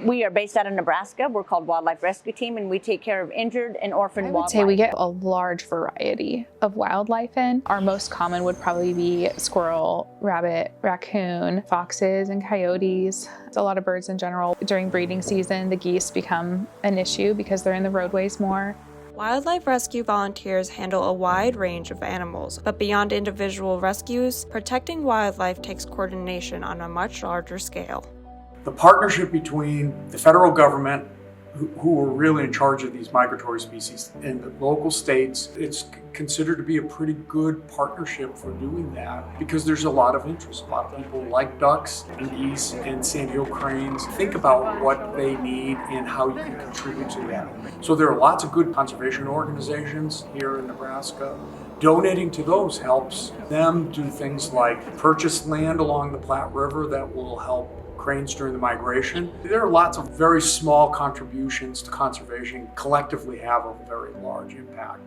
We are based out of Nebraska. We're called Wildlife Rescue Team, and we take care of injured and orphaned wildlife. I would say we get a large variety of wildlife in. Our most common would probably be squirrel, rabbit, raccoon, foxes, and coyotes. It's a lot of birds in general. During breeding season, the geese become an issue because they're in the roadways more. Wildlife rescue volunteers handle a wide range of animals, but beyond individual rescues, protecting wildlife takes coordination on a much larger scale. The partnership between the federal government, who are really in charge of these migratory species, and the local states, it's considered to be a pretty good partnership for doing that because there's a lot of interest. A lot of people like ducks and geese and sandhill cranes. Think about what they need and how you can contribute to that. So there are lots of good conservation organizations here in Nebraska. Donating to those helps them do things like purchase land along the Platte River that will help cranes during the migration. There are lots of very small contributions to conservation collectively have a very large impact.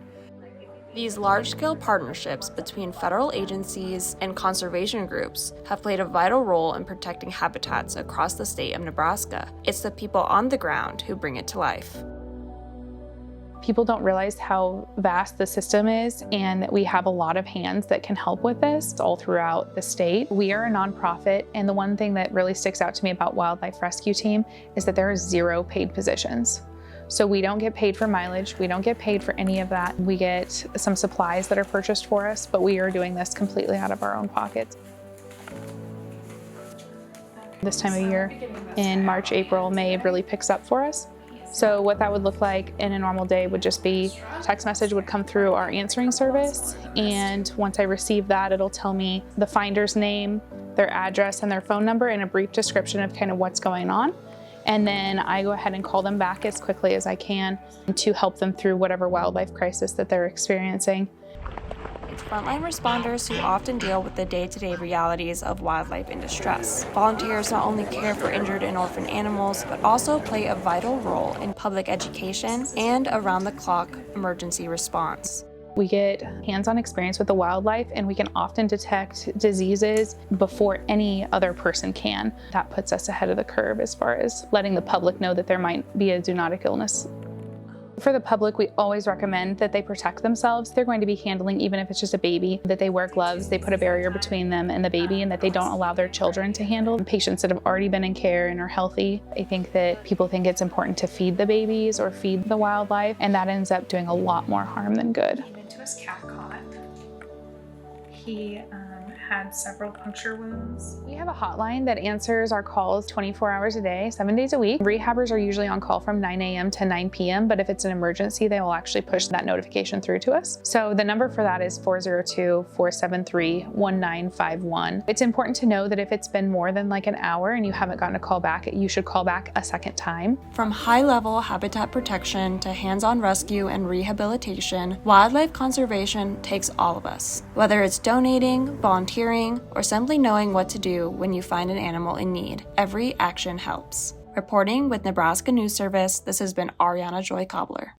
These large-scale partnerships between federal agencies and conservation groups have played a vital role in protecting habitats across the state of Nebraska. It's the people on the ground who bring it to life. People don't realize how vast the system is, and that we have a lot of hands that can help with this all throughout the state. We are a nonprofit, and the one thing that really sticks out to me about Wildlife Rescue Team is that there are 0 paid positions. So we don't get paid for mileage, we don't get paid for any of that. We get some supplies that are purchased for us, but we are doing this completely out of our own pockets. This time of year, in March, April, May, it really picks up for us. So what that would look like in a normal day would just be a text message would come through our answering service, and once I receive that, it'll tell me the finder's name, their address, and their phone number, and a brief description of kind of what's going on. And then I go ahead and call them back as quickly as I can to help them through whatever wildlife crisis that they're experiencing. It's frontline responders who often deal with the day-to-day realities of wildlife in distress. Volunteers not only care for injured and orphaned animals, but also play a vital role in public education and around-the-clock emergency response. We get hands-on experience with the wildlife, and we can often detect diseases before any other person can. That puts us ahead of the curve as far as letting the public know that there might be a zoonotic illness. For the public, we always recommend that they protect themselves. They're going to be handling, even if it's just a baby, that they wear gloves, they put a barrier between them and the baby, and that they don't allow their children to handle patients that have already been in care and are healthy. I think that people think it's important to feed the babies or feed the wildlife, and that ends up doing a lot more harm than good. Into his calf cot. He had several puncture wounds. We have a hotline that answers our calls 24 hours a day, 7 days a week. Rehabbers are usually on call from 9 a.m. to 9 p.m., but if it's an emergency, they will actually push that notification through to us. So the number for that is 402-473-1951. It's important to know that if it's been more than like an hour and you haven't gotten a call back, you should call back a second time. From high-level habitat protection to hands-on rescue and rehabilitation, wildlife conservation takes all of us. Whether it's donating, volunteering, or simply knowing what to do when you find an animal in need, every action helps. Reporting with Nebraska News Service, this has been Ariana Joy Cobbler.